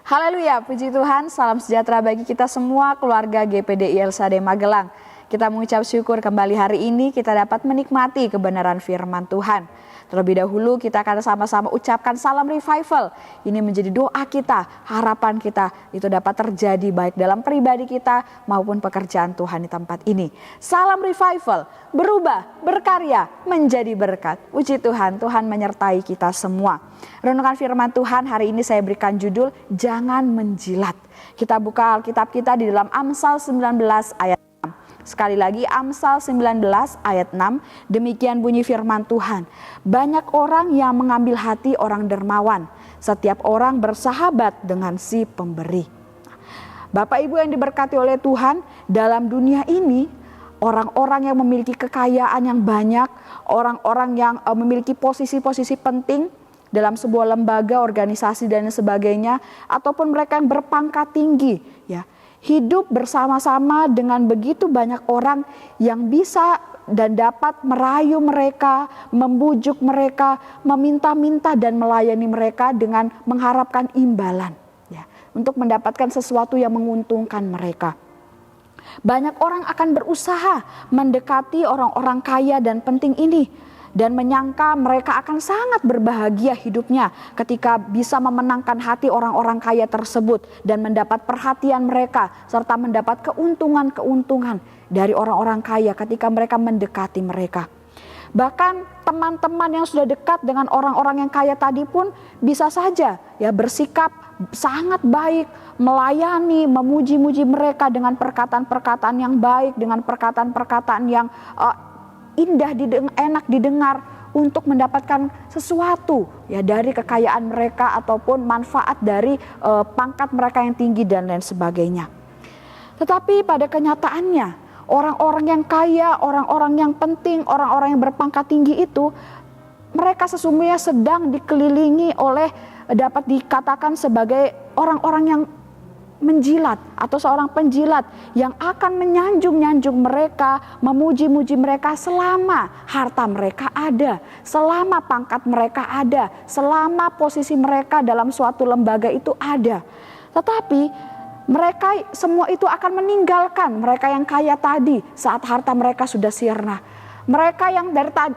Haleluya, puji Tuhan, salam sejahtera bagi kita semua keluarga GPDI LSAD Magelang. Kita mengucap syukur kembali hari ini kita dapat menikmati kebenaran firman Tuhan. Terlebih dahulu kita akan sama-sama ucapkan salam revival. Ini menjadi doa kita, harapan kita itu dapat terjadi baik dalam pribadi kita maupun pekerjaan Tuhan di tempat ini. Salam revival, berubah, berkarya, menjadi berkat. Puji Tuhan, Tuhan menyertai kita semua. Renungan firman Tuhan hari ini saya berikan judul Jangan Menjilat. Kita buka Alkitab kita di dalam Amsal 19 ayat 6. Sekali lagi Amsal 19 ayat 6, demikian bunyi firman Tuhan. Banyak orang yang mengambil hati orang dermawan, setiap orang bersahabat dengan si pemberi. Bapak Ibu yang diberkati oleh Tuhan, dalam dunia ini orang-orang yang memiliki kekayaan yang banyak, orang-orang yang memiliki posisi-posisi penting dalam sebuah lembaga, organisasi dan sebagainya, ataupun mereka yang berpangkat tinggi, ya, hidup bersama-sama dengan begitu banyak orang yang bisa dan dapat merayu mereka, membujuk mereka, meminta-minta dan melayani mereka dengan mengharapkan imbalan, ya, untuk mendapatkan sesuatu yang menguntungkan mereka. Banyak orang akan berusaha mendekati orang-orang kaya dan penting ini, dan menyangka mereka akan sangat berbahagia hidupnya ketika bisa memenangkan hati orang-orang kaya tersebut dan mendapat perhatian mereka serta mendapat keuntungan-keuntungan dari orang-orang kaya ketika mereka mendekati mereka. Bahkan teman-teman yang sudah dekat dengan orang-orang yang kaya tadi pun bisa saja ya bersikap sangat baik, melayani, memuji-muji mereka dengan perkataan-perkataan yang baik, dengan perkataan-perkataan yang indah, enak didengar untuk mendapatkan sesuatu ya dari kekayaan mereka ataupun manfaat dari pangkat mereka yang tinggi dan lain sebagainya. Tetapi pada kenyataannya orang-orang yang kaya, orang-orang yang penting, orang-orang yang berpangkat tinggi itu mereka sesungguhnya sedang dikelilingi oleh dapat dikatakan sebagai orang-orang yang menjilat atau seorang penjilat yang akan menyanjung-nyanjung mereka, memuji-muji mereka selama harta mereka ada, selama pangkat mereka ada, selama posisi mereka dalam suatu lembaga itu ada. Tetapi mereka semua itu akan meninggalkan mereka yang kaya tadi saat harta mereka sudah sirna. Mereka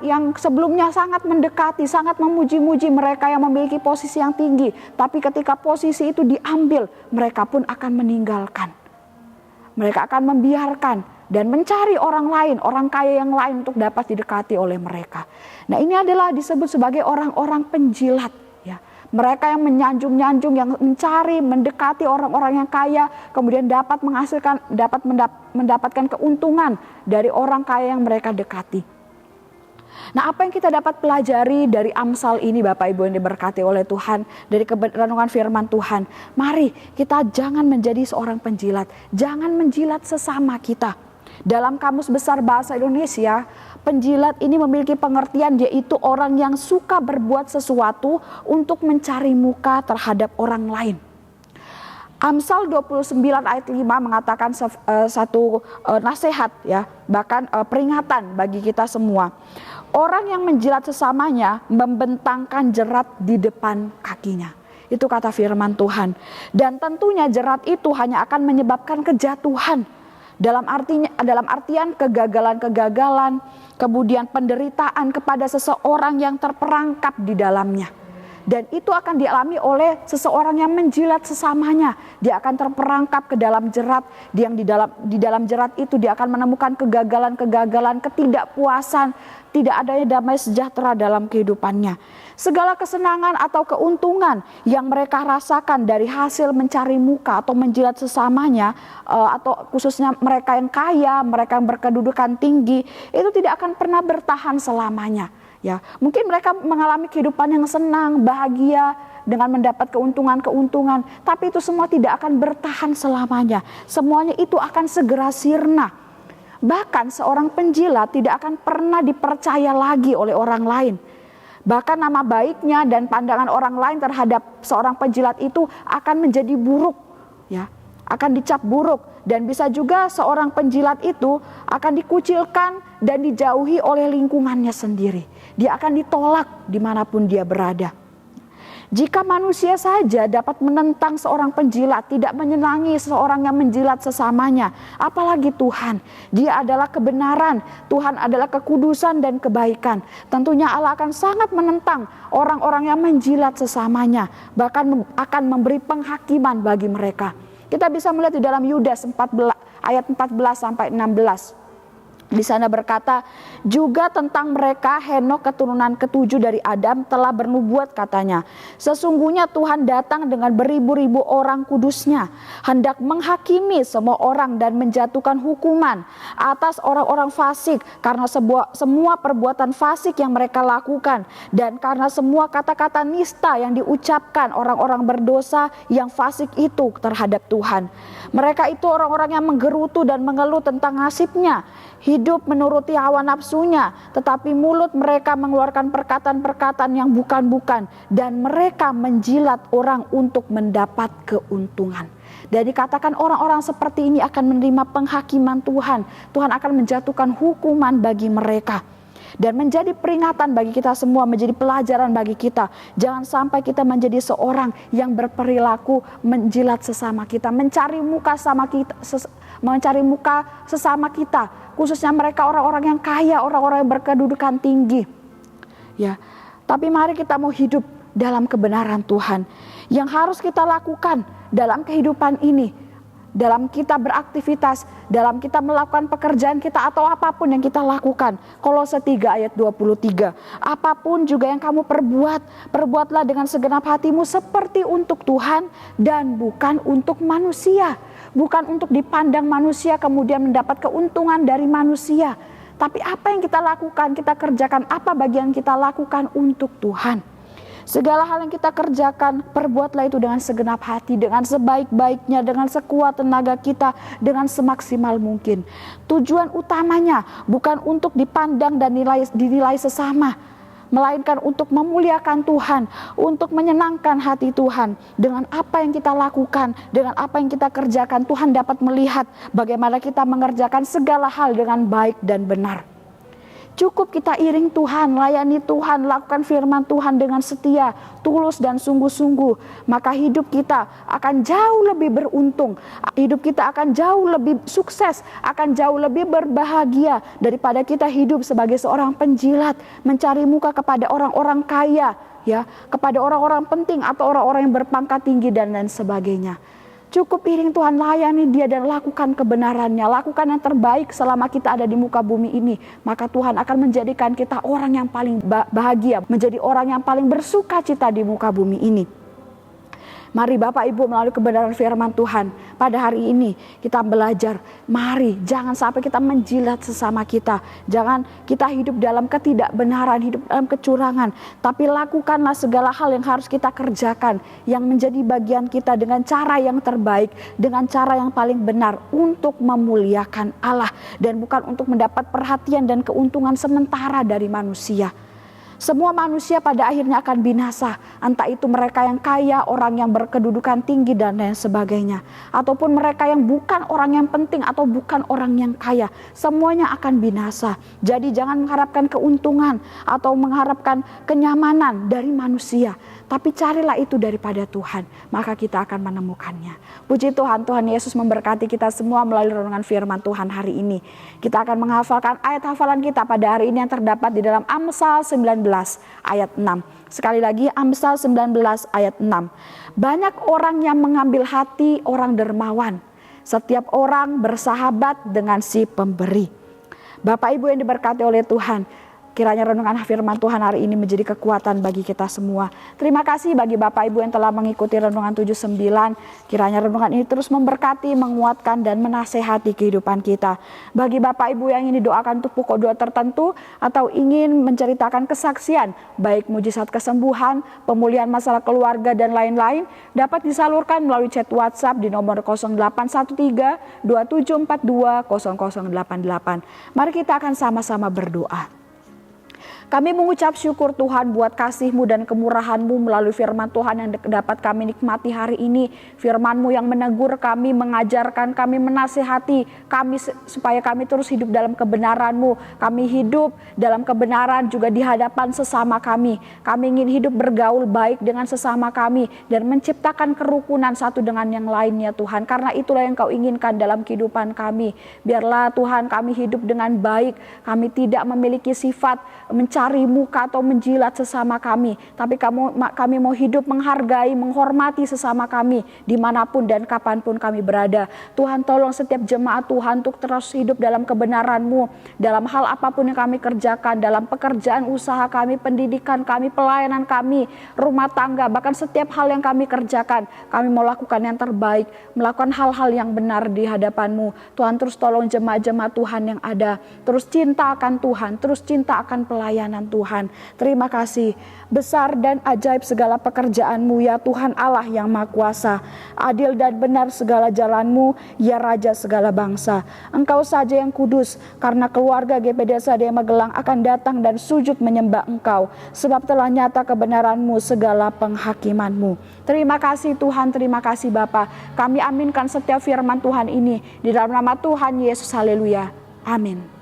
yang sebelumnya sangat mendekati, sangat memuji-muji mereka yang memiliki posisi yang tinggi. Tapi ketika posisi itu diambil, mereka pun akan meninggalkan. Mereka akan membiarkan dan mencari orang lain, orang kaya yang lain untuk dapat didekati oleh mereka. Nah, ini adalah disebut sebagai orang-orang penjilat. Ya. Mereka yang menyanjung-nyanjung, yang mencari, mendekati orang-orang yang kaya, kemudian dapat mendapatkan keuntungan dari orang kaya yang mereka dekati. Nah, apa yang kita dapat pelajari dari Amsal ini Bapak Ibu yang diberkati oleh Tuhan, dari renungan firman Tuhan, mari kita jangan menjadi seorang penjilat, jangan menjilat sesama kita. Dalam Kamus Besar Bahasa Indonesia, penjilat ini memiliki pengertian yaitu orang yang suka berbuat sesuatu untuk mencari muka terhadap orang lain. Amsal 29 ayat 5 mengatakan satu nasihat ya, bahkan peringatan bagi kita semua. Orang yang menjilat sesamanya membentangkan jerat di depan kakinya. Itu kata firman Tuhan. Dan tentunya jerat itu hanya akan menyebabkan kejatuhan. Dalam artian kegagalan-kegagalan, kemudian penderitaan kepada seseorang yang terperangkap di dalamnya. Dan itu akan dialami oleh seseorang yang menjilat sesamanya. Dia akan terperangkap ke dalam jerat. Yang di dalam jerat itu dia akan menemukan kegagalan-kegagalan, ketidakpuasan, tidak adanya damai sejahtera dalam kehidupannya. Segala kesenangan atau keuntungan yang mereka rasakan dari hasil mencari muka atau menjilat sesamanya, atau khususnya mereka yang kaya, mereka yang berkedudukan tinggi, itu tidak akan pernah bertahan selamanya. Ya, mungkin mereka mengalami kehidupan yang senang, bahagia dengan mendapat keuntungan-keuntungan, tapi itu semua tidak akan bertahan selamanya. Semuanya itu akan segera sirna. Bahkan seorang penjilat tidak akan pernah dipercaya lagi oleh orang lain. Bahkan nama baiknya dan pandangan orang lain terhadap seorang penjilat itu akan menjadi buruk, ya, akan dicap buruk. Dan bisa juga seorang penjilat itu akan dikucilkan dan dijauhi oleh lingkungannya sendiri. Dia akan ditolak dimanapun dia berada. Jika manusia saja dapat menentang seorang penjilat, tidak menyenangi seorang yang menjilat sesamanya, apalagi Tuhan. Dia adalah kebenaran, Tuhan adalah kekudusan dan kebaikan. Tentunya Allah akan sangat menentang orang-orang yang menjilat sesamanya, bahkan akan memberi penghakiman bagi mereka. Kita bisa melihat di dalam Yudas 14, ayat 14 sampai 16. Di sana berkata, juga tentang mereka Henok keturunan ketujuh dari Adam telah bernubuat katanya, sesungguhnya Tuhan datang dengan beribu-ribu orang kudusnya, hendak menghakimi semua orang dan menjatuhkan hukuman atas orang-orang fasik karena semua perbuatan fasik yang mereka lakukan, dan karena semua kata-kata nista yang diucapkan orang-orang berdosa yang fasik itu terhadap Tuhan. Mereka itu orang-orang yang menggerutu dan mengeluh tentang nasibnya, hidup menuruti hawa nafsunya, tetapi mulut mereka mengeluarkan perkataan-perkataan yang bukan-bukan, dan mereka menjilat orang untuk mendapat keuntungan. Dan dikatakan orang-orang seperti ini akan menerima penghakiman Tuhan. Tuhan akan menjatuhkan hukuman bagi mereka. Dan menjadi peringatan bagi kita semua, menjadi pelajaran bagi kita. Jangan sampai kita menjadi seorang yang berperilaku menjilat sesama kita, mencari muka sesama kita, khususnya mereka orang-orang yang kaya, orang-orang yang berkedudukan tinggi. Ya, tapi mari kita mau hidup dalam kebenaran Tuhan. Yang harus kita lakukan dalam kehidupan ini, dalam kita beraktivitas, dalam kita melakukan pekerjaan kita atau apapun yang kita lakukan. Kolose 3 ayat 23. Apapun juga yang kamu perbuat, perbuatlah dengan segenap hatimu seperti untuk Tuhan dan bukan untuk manusia. Bukan untuk dipandang manusia kemudian mendapat keuntungan dari manusia. Tapi apa yang kita lakukan, kita kerjakan, apa bagian kita lakukan untuk Tuhan. Segala hal yang kita kerjakan, perbuatlah itu dengan segenap hati, dengan sebaik-baiknya, dengan sekuat tenaga kita, dengan semaksimal mungkin. Tujuan utamanya bukan untuk dipandang dan dinilai sesama, melainkan untuk memuliakan Tuhan, untuk menyenangkan hati Tuhan. Dengan apa yang kita lakukan, dengan apa yang kita kerjakan, Tuhan dapat melihat bagaimana kita mengerjakan segala hal dengan baik dan benar. Cukup kita iring Tuhan, layani Tuhan, lakukan firman Tuhan dengan setia, tulus dan sungguh-sungguh. Maka hidup kita akan jauh lebih beruntung. Hidup kita akan jauh lebih sukses, akan jauh lebih berbahagia daripada kita hidup sebagai seorang penjilat, mencari muka kepada orang-orang kaya, ya, kepada orang-orang penting atau orang-orang yang berpangkat tinggi dan lain sebagainya. Cukup iring Tuhan, layani Dia dan lakukan kebenarannya, lakukan yang terbaik selama kita ada di muka bumi ini. Maka Tuhan akan menjadikan kita orang yang paling bahagia, menjadi orang yang paling bersuka cita di muka bumi ini. Mari Bapak Ibu melalui kebenaran firman Tuhan pada hari ini kita belajar. Mari jangan sampai kita menjilat sesama kita. Jangan kita hidup dalam ketidakbenaran, hidup dalam kecurangan. Tapi lakukanlah segala hal yang harus kita kerjakan, yang menjadi bagian kita dengan cara yang terbaik, dengan cara yang paling benar untuk memuliakan Allah. Dan bukan untuk mendapat perhatian dan keuntungan sementara dari manusia. Semua manusia pada akhirnya akan binasa, entah itu mereka yang kaya, orang yang berkedudukan tinggi dan lain sebagainya, ataupun mereka yang bukan orang yang penting atau bukan orang yang kaya, semuanya akan binasa. Jadi jangan mengharapkan keuntungan atau mengharapkan kenyamanan dari manusia, tapi carilah itu daripada Tuhan, maka kita akan menemukannya. Puji Tuhan, Tuhan Yesus memberkati kita semua melalui renungan firman Tuhan hari ini. Kita akan menghafalkan ayat hafalan kita pada hari ini yang terdapat di dalam Amsal 19 ayat 6. Sekali lagi Amsal 19 ayat 6. Banyak orang yang mengambil hati orang dermawan. Setiap orang bersahabat dengan si pemberi. Bapak Ibu yang diberkati oleh Tuhan, kiranya renungan firman Tuhan hari ini menjadi kekuatan bagi kita semua. Terima kasih bagi Bapak Ibu yang telah mengikuti renungan 79. Kiranya renungan ini terus memberkati, menguatkan dan menasehati kehidupan kita. Bagi Bapak Ibu yang ingin didoakan untuk pokok doa tertentu atau ingin menceritakan kesaksian, baik mujizat kesembuhan, pemulihan masalah keluarga dan lain-lain, dapat disalurkan melalui chat WhatsApp di nomor 0813 2742 0088. Mari kita akan sama-sama berdoa. Kami mengucap syukur Tuhan buat kasih-Mu dan kemurahan-Mu melalui firman Tuhan yang dapat kami nikmati hari ini. Firman-Mu yang menegur kami, mengajarkan kami, menasihati kami supaya kami terus hidup dalam kebenaran-Mu. Kami hidup dalam kebenaran juga di hadapan sesama kami. Kami ingin hidup bergaul baik dengan sesama kami dan menciptakan kerukunan satu dengan yang lainnya Tuhan. Karena itulah yang Kau inginkan dalam kehidupan kami. Biarlah Tuhan kami hidup dengan baik. Kami tidak memiliki sifat mencari muka atau menjilat sesama kami. Tapi kami mau hidup menghargai, menghormati sesama kami dimanapun dan kapanpun kami berada. Tuhan tolong setiap jemaat Tuhan untuk terus hidup dalam kebenaran-Mu. Dalam hal apapun yang kami kerjakan, dalam pekerjaan usaha kami, pendidikan kami, pelayanan kami, rumah tangga, bahkan setiap hal yang kami kerjakan. Kami mau lakukan yang terbaik, melakukan hal-hal yang benar di hadapan-Mu. Tuhan terus tolong jemaat-jemaat Tuhan yang ada. Terus cinta akan Tuhan, terus cinta akan pelayanan Tuhan. Terima kasih. Besar dan ajaib segala pekerjaan-Mu ya Tuhan Allah yang Maha Kuasa. Adil dan benar segala jalan-Mu ya Raja segala bangsa. Engkau saja yang kudus, karena keluarga GPD SAD Magelang akan datang dan sujud menyembah Engkau. Sebab telah nyata kebenaran-Mu segala penghakiman-Mu. Terima kasih Tuhan, terima kasih Bapa. Kami aminkan setiap firman Tuhan ini di dalam nama Tuhan Yesus. Haleluya. Amin.